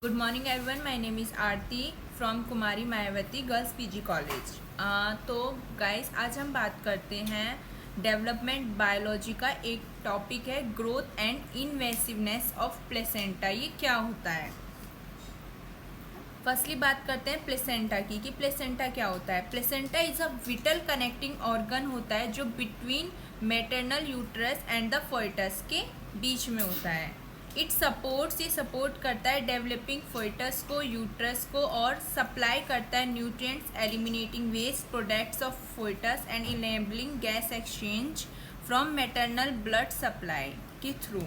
Good morning everyone, my name is Aarti from Kumari Mayawati girls PG college. तो guys, आज हम बात करते हैं डेवलपमेंट बायोलॉजी का। एक टॉपिक है ग्रोथ एंड इनवेसिवनेस ऑफ प्लेसेंटा। ये क्या होता है? फर्स्टली बात करते हैं प्लेसेंटा की कि प्लेसेंटा क्या होता है। Placenta is a whittle connecting organ होता है जो between maternal uterus and the foetus के बीच में होता है। ये सपोर्ट करता है डेवलपिंग फोइटस को, यूट्रस को, और सप्लाई करता है nutrients, eliminating waste products of foetus and enabling gas exchange from maternal blood supply के थ्रू।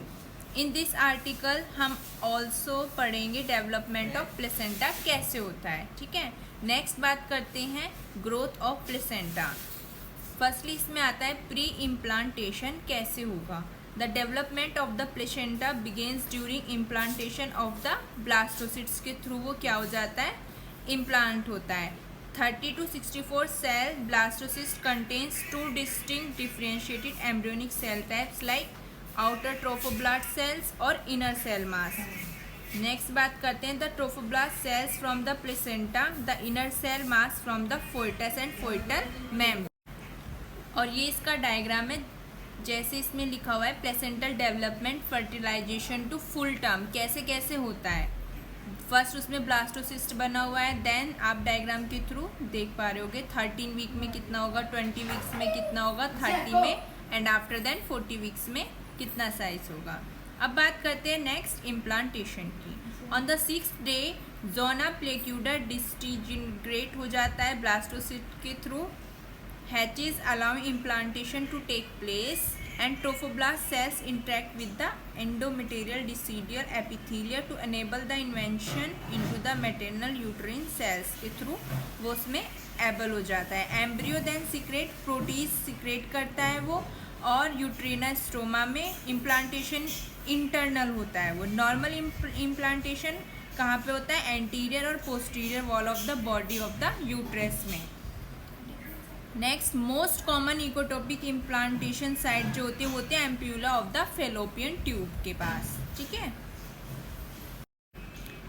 इन दिस आर्टिकल हम ऑल्सो पढ़ेंगे डेवलपमेंट ऑफ प्लेसेंटा कैसे होता है। ठीक है, नेक्स्ट बात करते हैं ग्रोथ ऑफ प्लेसेंटा। फर्स्टली इसमें आता है प्री इम्प्लांटेशन कैसे होगा। The development of the placenta begins during implantation of the ब्लास्टोसिट्स के थ्रू वो क्या हो जाता है, इम्प्लांट होता है। 30 to 64 cell blastocyst contains two distinct differentiated embryonic cell types like outer trophoblast cells और इनर सेल मास। नेक्स्ट बात करते हैं the trophoblast cells from the placenta, the inner cell mass from the foetus and foetal membrane. और ये इसका diagram है, जैसे इसमें लिखा हुआ है placental development fertilisation to full term कैसे कैसे होता है। फर्स्ट उसमें ब्लास्टोसिस्ट बना हुआ है, देन आप डायग्राम के थ्रू देख पा रहे होगे 13 वीक में कितना होगा, 20 वीक्स में कितना होगा, 30 में, एंड आफ्टर देन 40 वीक्स में कितना साइज होगा। अब बात करते हैं नेक्स्ट इम्प्लांटेशन की। On the 6th day zona pellucida disintegrate हो जाता है ब्लास्टोसिस्ट के through. Hatches allowing implantation to take place and trophoblast cells interact with the endometrial decidual epithelium to enable the invention into the maternal uterine cells के through वो उसमें able हो जाता है। Embryo then secrete protease secrete करता है वो, और यूट्रिनल स्टोमा में इम्प्लांटेशन इंटरनल होता है। वो नॉर्मल इम्प्लांटेशन कहाँ पे होता है, एंटीरियर और posterior wall of the body of the uterus में। Next most common ectopic implantation site जो होती है वो होती है ampulla of the fallopian tube के पास। ठीक है,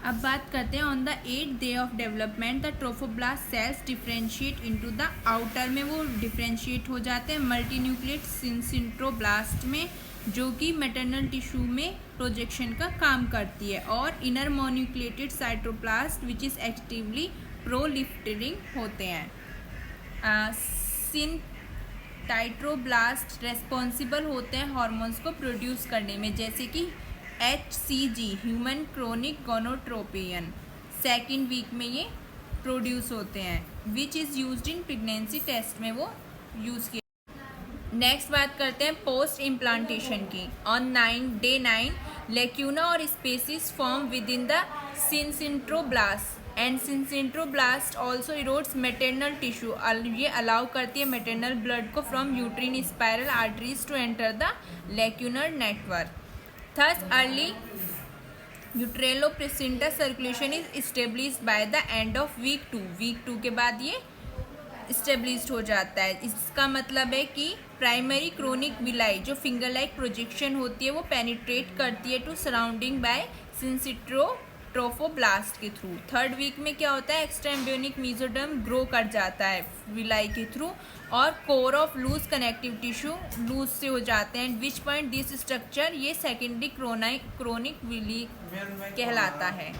अब बात करते हैं on the 8th day of development the trophoblast cells differentiate into the outer में वो डिफ्रेंशिएट हो जाते हैं मल्टीन्यूक्लिएट सिंसिंट्रोब्लास्ट में, जो कि मैटरनल टिश्यू में प्रोजेक्शन का काम करती है, और inner mononucleated cytotrophoblast which is actively proliferating होते हैं। सिंटाइट्रोब्लास्ट रेस्पॉन्सिबल होते हैं हार्मोन्स को प्रोड्यूस करने में, जैसे कि HCG human chorionic gonadotropin. 2nd week में ये प्रोड्यूस होते हैं which is used in pregnancy test में वो यूज़ किया। नेक्स्ट बात करते हैं पोस्ट इम्प्लांटेशन की। ऑन डे 9 लेक्यूना और spaces form within the syncytiotrophoblast and syncytiotrophoblast also erodes maternal tissue. ये अलाउ करती है मैटरनल ब्लड को from uterine spiral arteries to enter the lacunar network. Thus early uteroplacental circulation is established by the end of week 2 के बाद ये established हो जाता है। इसका मतलब है कि प्राइमरी क्रोनिक विलाई जो फिंगर लाइक प्रोजेक्शन होती है वो पेनिट्रेट करती है टू सराउंडिंग बाय सिंसिट्रो ट्रोफोब्लास्ट के थ्रू। 3rd वीक में क्या होता है, एक्स्ट्रा एम्ब्रियोनिक मेसोडर्म ग्रो कर जाता है विलाई के थ्रू, और core of loose connective tissue loose से हो जाते हैं। विच पॉइंट दिस स्ट्रक्चर ये सेकेंडरी क्रोनिक विली कहलाता है।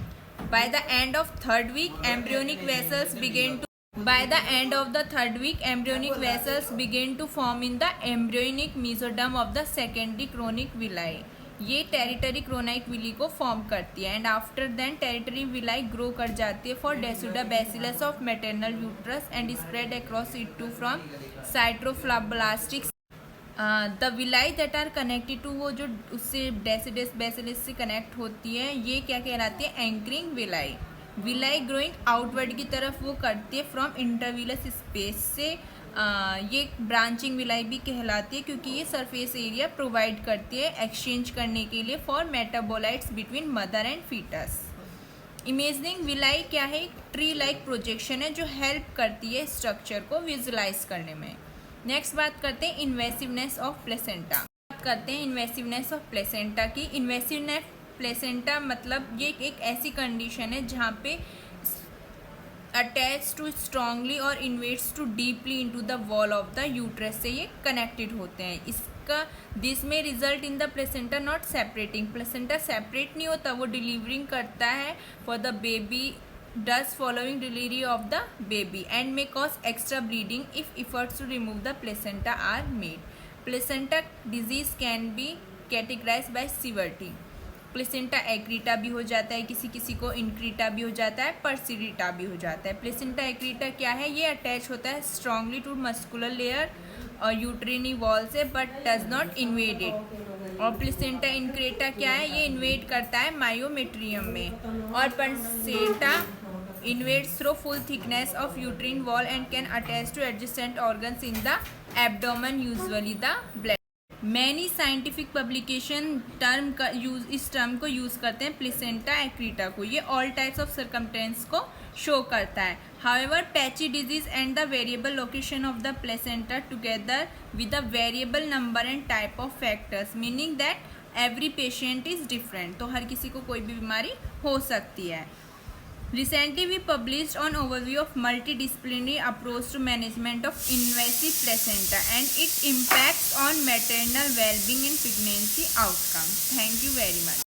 By the end of 3rd week embryonic vessels begin to By the end of the 3rd week, embryonic vessels begin to form in the embryonic mesoderm of the secondary chronic villi. ये tertiary chorionic villi को form करती है, and after then tertiary villi grow कर जाती है for decidua basalis of maternal uterus and spread across it to from cytotrophoblastic the villi that are connected to, वो जो उससे डेसिडोबैसिलस से कनेक्ट होती है ये क्या कहलाती है, anchoring villi. Villi growing outward की तरफ वो करती है फ्रॉम इंटरविलस स्पेस से। ये ब्रांचिंग विलाई भी कहलाती है क्योंकि ये सरफेस एरिया प्रोवाइड करती है एक्सचेंज करने के लिए for metabolites between mother and foetus. Imaging villi क्या है, ट्री लाइक प्रोजेक्शन है जो हेल्प करती है स्ट्रक्चर को विजुलाइज करने में। नेक्स्ट बात करते हैं इन्वेसिवनेस ऑफ प्लेसेंटा। बात करते हैं इन्वेसिवनेस ऑफ प्लेसेंटा की। इन्वेसिवनेस प्लेसेंटा मतलब ये एक ऐसी कंडीशन है जहाँ पे अटैच टू स्ट्रांगली और invades to deeply into the wall of the uterus से ये कनेक्टेड होते हैं। इसका दिस में result in the placenta not separating, placenta separate नहीं होता, वो डिलीवरिंग करता है for the baby does following delivery of the baby and may cause extra bleeding if efforts to remove the placenta are made. Placenta disease can be categorise by severity. Placenta accreta भी हो जाता है, किसी किसी को इनक्रीटा भी हो जाता है, पर्सिडिटा भी हो जाता है। प्लेसेंटा एक्रीटा क्या है, ये अटैच होता है स्ट्रांगली टू मस्कुलर लेयर और यूट्रिनी वॉल से but does not invade it. और प्लेसेंटा इनक्रीटा क्या है, ये इन्वेड करता है मायोमेट्रियम में। और placenta invades through full thickness of uterine wall and can attach to adjacent organs in the abdomen, usually the bladder. Many scientific publication इस term को यूज़ करते हैं प्लेसेंटा एक्रीटा को, ये ऑल टाइप्स ऑफ सर्कमटेंस को शो करता है। However patchy disease and the variable location of the placenta together with the variable number and type of factors, meaning that every patient is different, तो हर किसी को कोई भी बीमारी हो सकती है। Recently, we published an overview of multidisciplinary approach to management of invasive placenta and its impacts on maternal well-being and pregnancy outcomes. Thank you very much.